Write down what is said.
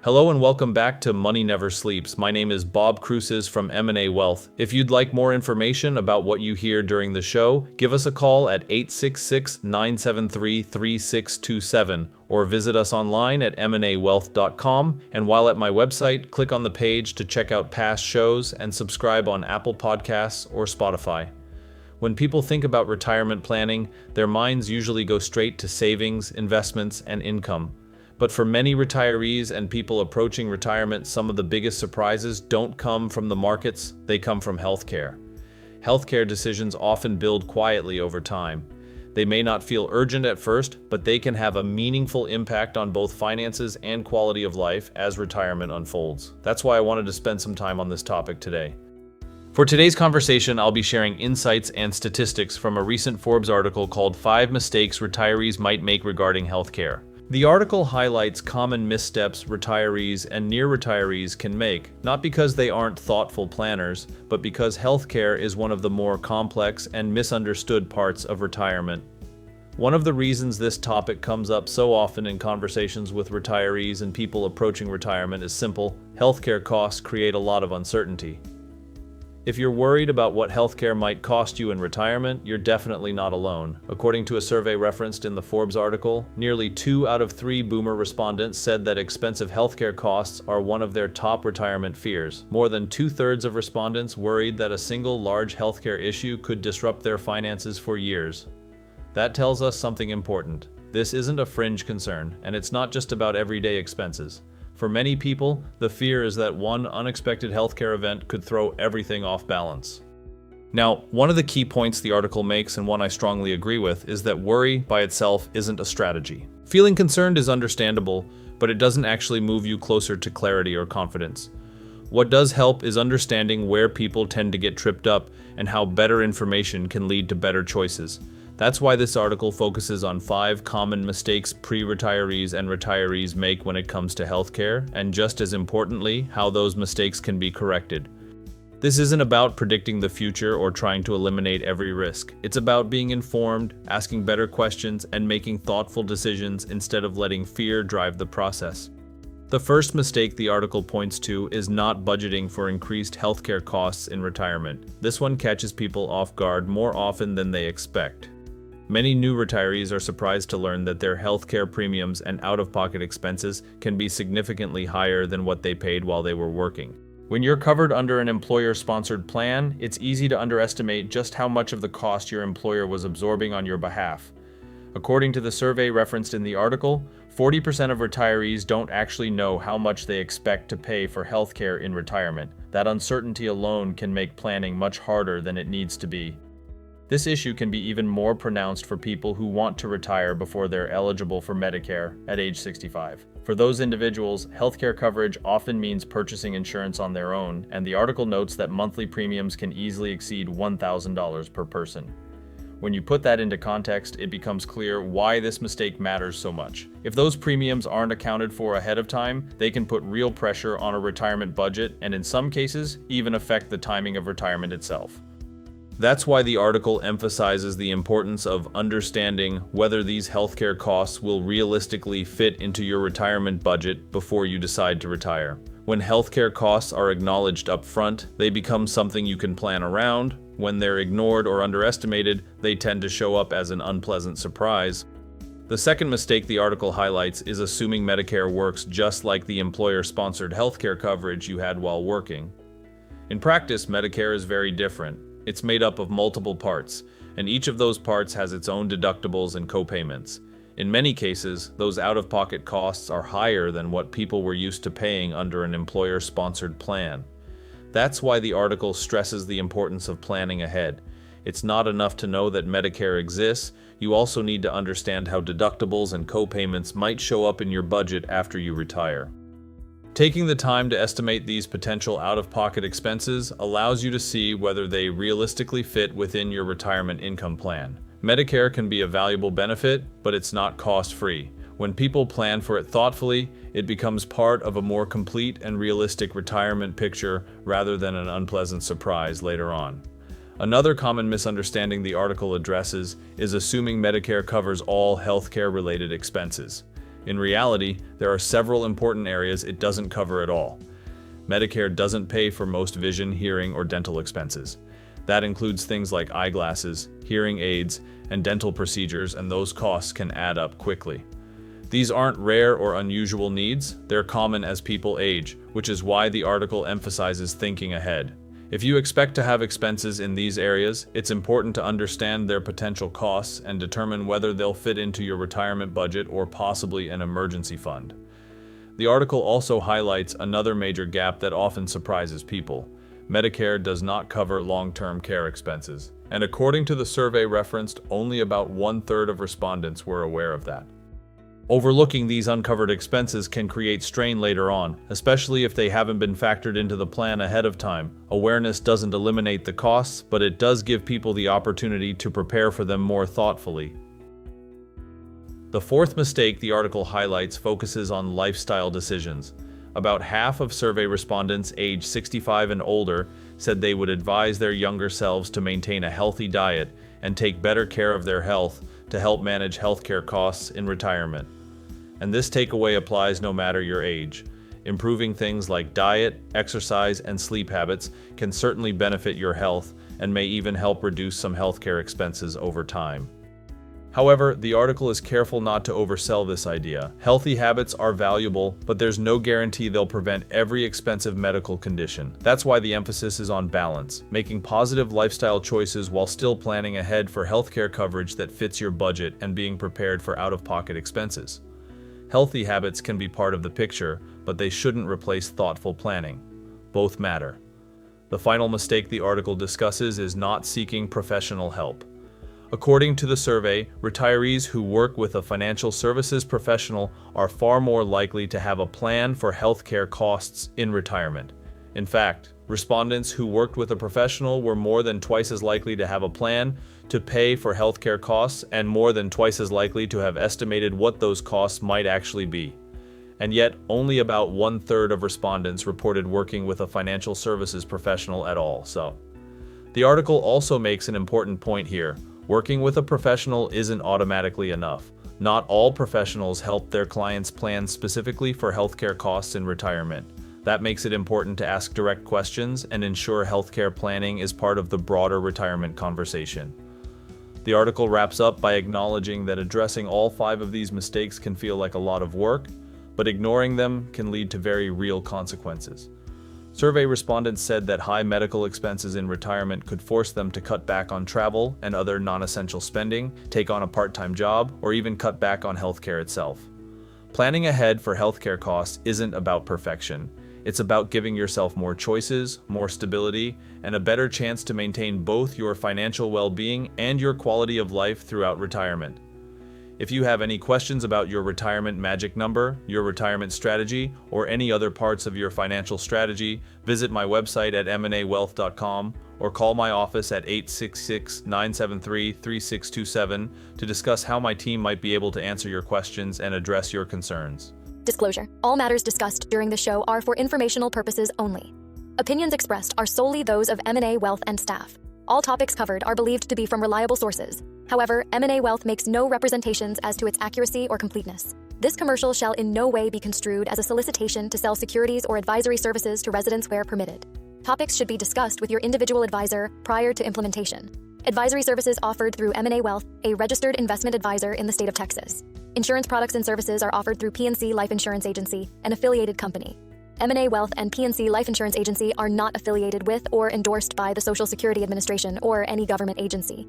Hello and welcome back to Money Never Sleeps. My name is Bob Cruces from M&A Wealth. If you'd like more information about what you hear during the show, give us a call at 866-973-3627 or visit us online at mnawealth.com. And while at my website, click on the page to check out past shows and subscribe on Apple Podcasts or Spotify. When people think about retirement planning, their minds usually go straight to savings, investments, and income. But for many retirees and people approaching retirement, some of the biggest surprises don't come from the markets, they come from healthcare. Healthcare decisions often build quietly over time. They may not feel urgent at first, but they can have a meaningful impact on both finances and quality of life as retirement unfolds. That's why I wanted to spend some time on this topic today. For today's conversation, I'll be sharing insights and statistics from a recent Forbes article called 5 Mistakes Retirees Might Make Regarding Healthcare. The article highlights common missteps retirees and near retirees can make, not because they aren't thoughtful planners, but because healthcare is one of the more complex and misunderstood parts of retirement. One of the reasons this topic comes up so often in conversations with retirees and people approaching retirement is simple: healthcare costs create a lot of uncertainty. If you're worried about what healthcare might cost you in retirement, you're definitely not alone. According to a survey referenced in the Forbes article, nearly 2 out of 3 boomer respondents said that expensive healthcare costs are one of their top retirement fears. More than 2/3 of respondents worried that a single large healthcare issue could disrupt their finances for years. That tells us something important. This isn't a fringe concern, and it's not just about everyday expenses. For many people, the fear is that one unexpected healthcare event could throw everything off balance. Now, one of the key points the article makes, and one I strongly agree with, is that worry by itself isn't a strategy. Feeling concerned is understandable, but it doesn't actually move you closer to clarity or confidence. What does help is understanding where people tend to get tripped up and how better information can lead to better choices. That's why this article focuses on 5 common mistakes pre-retirees and retirees make when it comes to healthcare, and just as importantly, how those mistakes can be corrected. This isn't about predicting the future or trying to eliminate every risk. It's about being informed, asking better questions, and making thoughtful decisions instead of letting fear drive the process. The first mistake the article points to is not budgeting for increased healthcare costs in retirement. This one catches people off guard more often than they expect. Many new retirees are surprised to learn that their healthcare premiums and out-of-pocket expenses can be significantly higher than what they paid while they were working. When you're covered under an employer-sponsored plan, it's easy to underestimate just how much of the cost your employer was absorbing on your behalf. According to the survey referenced in the article, 40% of retirees don't actually know how much they expect to pay for healthcare in retirement. That uncertainty alone can make planning much harder than it needs to be. This issue can be even more pronounced for people who want to retire before they're eligible for Medicare at age 65. For those individuals, healthcare coverage often means purchasing insurance on their own, and the article notes that monthly premiums can easily exceed $1,000 per person. When you put that into context, it becomes clear why this mistake matters so much. If those premiums aren't accounted for ahead of time, they can put real pressure on a retirement budget and in some cases, even affect the timing of retirement itself. That's why the article emphasizes the importance of understanding whether these healthcare costs will realistically fit into your retirement budget before you decide to retire. When healthcare costs are acknowledged up front, they become something you can plan around. When they're ignored or underestimated, they tend to show up as an unpleasant surprise. The second mistake the article highlights is assuming Medicare works just like the employer-sponsored healthcare coverage you had while working. In practice, Medicare is very different. It's made up of multiple parts, and each of those parts has its own deductibles and co-payments. In many cases, those out-of-pocket costs are higher than what people were used to paying under an employer-sponsored plan. That's why the article stresses the importance of planning ahead. It's not enough to know that Medicare exists, you also need to understand how deductibles and co-payments might show up in your budget after you retire. Taking the time to estimate these potential out-of-pocket expenses allows you to see whether they realistically fit within your retirement income plan. Medicare can be a valuable benefit, but it's not cost-free. When people plan for it thoughtfully, it becomes part of a more complete and realistic retirement picture rather than an unpleasant surprise later on. Another common misunderstanding the article addresses is assuming Medicare covers all healthcare-related expenses. In reality, there are several important areas it doesn't cover at all. Medicare doesn't pay for most vision, hearing, or dental expenses. That includes things like eyeglasses, hearing aids, and dental procedures, and those costs can add up quickly. These aren't rare or unusual needs, they're common as people age, which is why the article emphasizes thinking ahead. If you expect to have expenses in these areas, it's important to understand their potential costs and determine whether they'll fit into your retirement budget or possibly an emergency fund. The article also highlights another major gap that often surprises people. Medicare does not cover long-term care expenses, and according to the survey referenced, only about 1/3 of respondents were aware of that. Overlooking these uncovered expenses can create strain later on, especially if they haven't been factored into the plan ahead of time. Awareness doesn't eliminate the costs, but it does give people the opportunity to prepare for them more thoughtfully. The fourth mistake the article highlights focuses on lifestyle decisions. About half of survey respondents aged 65 and older said they would advise their younger selves to maintain a healthy diet and take better care of their health to help manage healthcare costs in retirement. And this takeaway applies no matter your age. Improving things like diet, exercise, and sleep habits can certainly benefit your health and may even help reduce some healthcare expenses over time. However, the article is careful not to oversell this idea. Healthy habits are valuable, but there's no guarantee they'll prevent every expensive medical condition. That's why the emphasis is on balance, making positive lifestyle choices while still planning ahead for healthcare coverage that fits your budget and being prepared for out-of-pocket expenses. Healthy habits can be part of the picture, but they shouldn't replace thoughtful planning. Both matter. The final mistake the article discusses is not seeking professional help. According to the survey, retirees who work with a financial services professional are far more likely to have a plan for healthcare costs in retirement. In fact, respondents who worked with a professional were more than twice as likely to have a plan to pay for healthcare costs and more than twice as likely to have estimated what those costs might actually be. And yet, only about 1/3 of respondents reported working with a financial services professional at all. So, the article also makes an important point here. Working with a professional isn't automatically enough. Not all professionals help their clients plan specifically for healthcare costs in retirement. That makes it important to ask direct questions and ensure healthcare planning is part of the broader retirement conversation. The article wraps up by acknowledging that addressing all 5 of these mistakes can feel like a lot of work, but ignoring them can lead to very real consequences. Survey respondents said that high medical expenses in retirement could force them to cut back on travel and other non-essential spending, take on a part-time job, or even cut back on healthcare itself. Planning ahead for healthcare costs isn't about perfection. It's about giving yourself more choices, more stability, and a better chance to maintain both your financial well-being and your quality of life throughout retirement. If you have any questions about your retirement magic number, your retirement strategy, or any other parts of your financial strategy, visit my website at mnawealth.com or call my office at 866-973-3627 to discuss how my team might be able to answer your questions and address your concerns. Disclosure. All matters discussed during the show are for informational purposes only. Opinions expressed are solely those of M&A Wealth and staff. All topics covered are believed to be from reliable sources. However, M&A Wealth makes no representations as to its accuracy or completeness. This commercial shall in no way be construed as a solicitation to sell securities or advisory services to residents where permitted. Topics should be discussed with your individual advisor prior to implementation. Advisory services offered through M&A Wealth, a registered investment advisor in the state of Texas. Insurance products and services are offered through PNC Life Insurance Agency, an affiliated company. M&A Wealth and PNC Life Insurance Agency are not affiliated with or endorsed by the Social Security Administration or any government agency.